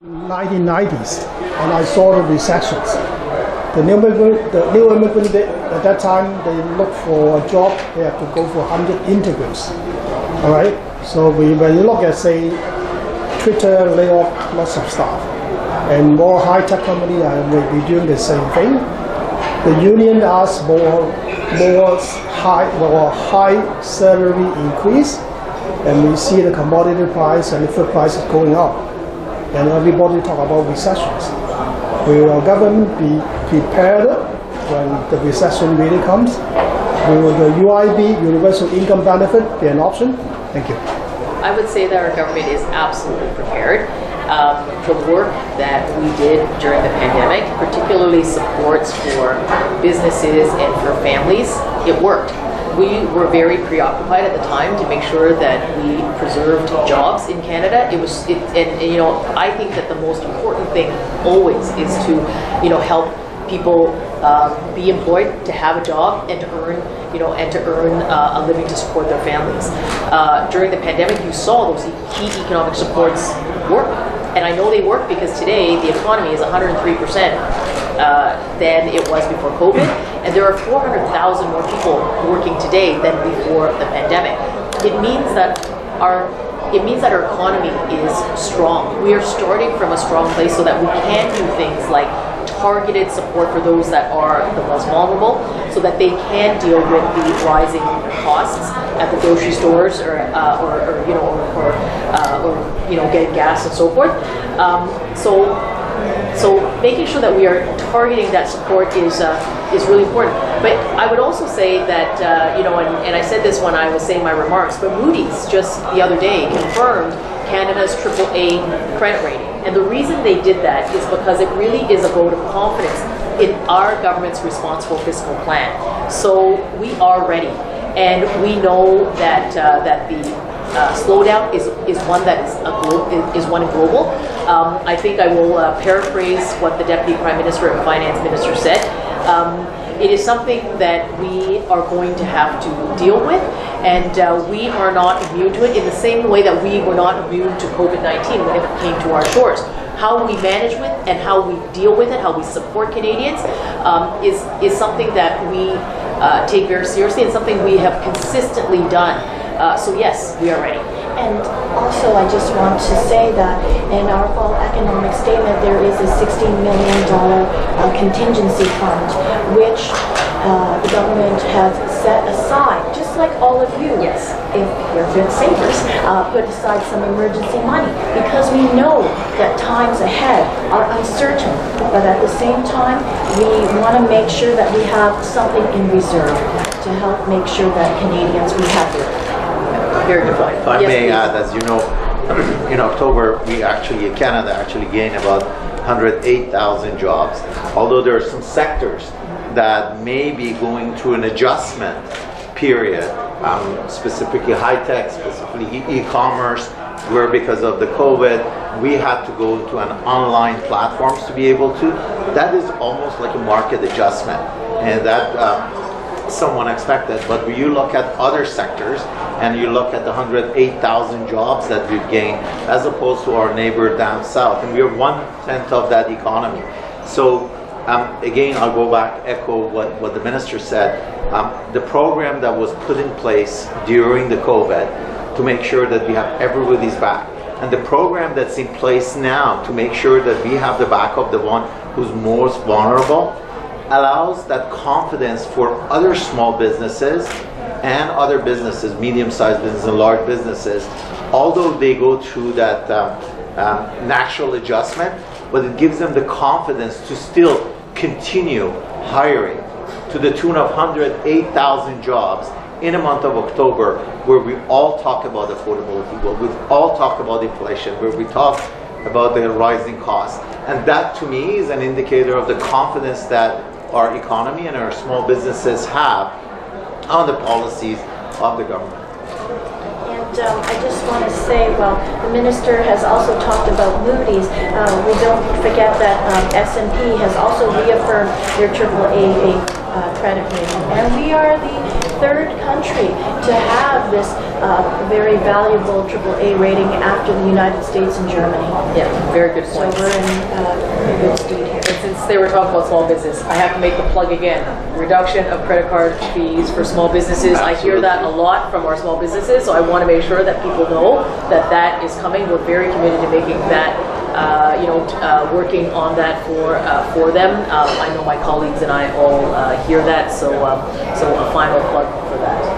1990s, and I saw the recessions. The new immigrant at that time, they look for a job, they have to go for 100 interviews. All right. So when you look at, say, Twitter lay off lots of staff, and more high-tech companies will be doing the same thing. The union asks more high salary increase, and we see the commodity price and the food prices going up, and everybody talk about recessions. Will our government be prepared when the recession really comes? Will the UIB, Universal Income Benefit, be an option? Thank you. I would say that our government is absolutely prepared. The work that we did during the pandemic, particularly supports for businesses and for families, it worked. We were very preoccupied at the time to make sure that we preserved jobs in Canada. I think that the most important thing always is to, help people be employed, to have a job, and to earn, a living to support their families. During the pandemic, you saw those key economic supports work, and I know they work because today the economy is 103% than it was before COVID, and there are 400,000 more people working today than before the pandemic. It means that our economy is strong. We are starting from a strong place so that we can do things like targeted support for those that are the most vulnerable, so that they can deal with the rising costs at the grocery stores or getting gas and so forth. So making sure that we are targeting that support is really important. But I would also say that, and I said this when I was saying my remarks, but Moody's just the other day confirmed Canada's AAA credit rating. And the reason they did that is because it really is a vote of confidence in our government's responsible fiscal plan. So we are ready. And we know that the slowdown is one that is one global. I think I will paraphrase what the Deputy Prime Minister and Finance Minister said. It is something that we are going to have to deal with, and we are not immune to it in the same way that we were not immune to COVID-19 when it came to our shores. How we manage with and how we deal with it, how we support Canadians, is something that we take very seriously and something we have consistently done. So yes, we are ready. And also, I just want to say that in our fall economic statement, there is a $16 million contingency fund, which the government has set aside, just like all of you, yes, if you're good savers, put aside some emergency money, because we know that times ahead are uncertain. But at the same time, we want to make sure that we have something in reserve to help make sure that Canadians, we have their very good point. If I may add, as you know, in October, Canada actually gained about 108,000 jobs, although there are some sectors that may be going through an adjustment period, specifically high-tech, specifically e-commerce, where because of the COVID, we had to go to an online platforms to be able to. That is almost like a market adjustment, and that someone expected. But when you look at other sectors and you look at the 108,000 jobs that we've gained as opposed to our neighbor down south, and we are 1/10 of that economy. So again, I'll go back, echo what the minister said. The program that was put in place during the COVID to make sure that we have everybody's back, and the program that's in place now to make sure that we have the back of the one who's most vulnerable, allows that confidence for other small businesses and other businesses, medium-sized businesses and large businesses, although they go through that natural adjustment, but it gives them the confidence to still continue hiring to the tune of 108,000 jobs in a month of October, where we all talk about affordability, where we all talk about inflation, where we talk about the rising costs. And that to me is an indicator of the confidence that our economy and our small businesses have on the policies of the government. And I just want to say, well, the minister has also talked about Moody's. We don't forget that S&P has also reaffirmed their AAA credit rating. And we are the third country to have this very valuable AAA rating after the United States and Germany. Yeah, very good So point. we're in good stead here. And since they were talking about small business, I have to make the plug again. Reduction of credit card fees for small businesses. I hear that a lot from our small businesses, so I want to make sure that people know that that is coming. We're very committed to making that, working on that for them. I know my colleagues and I all hear that, so a final plug for that.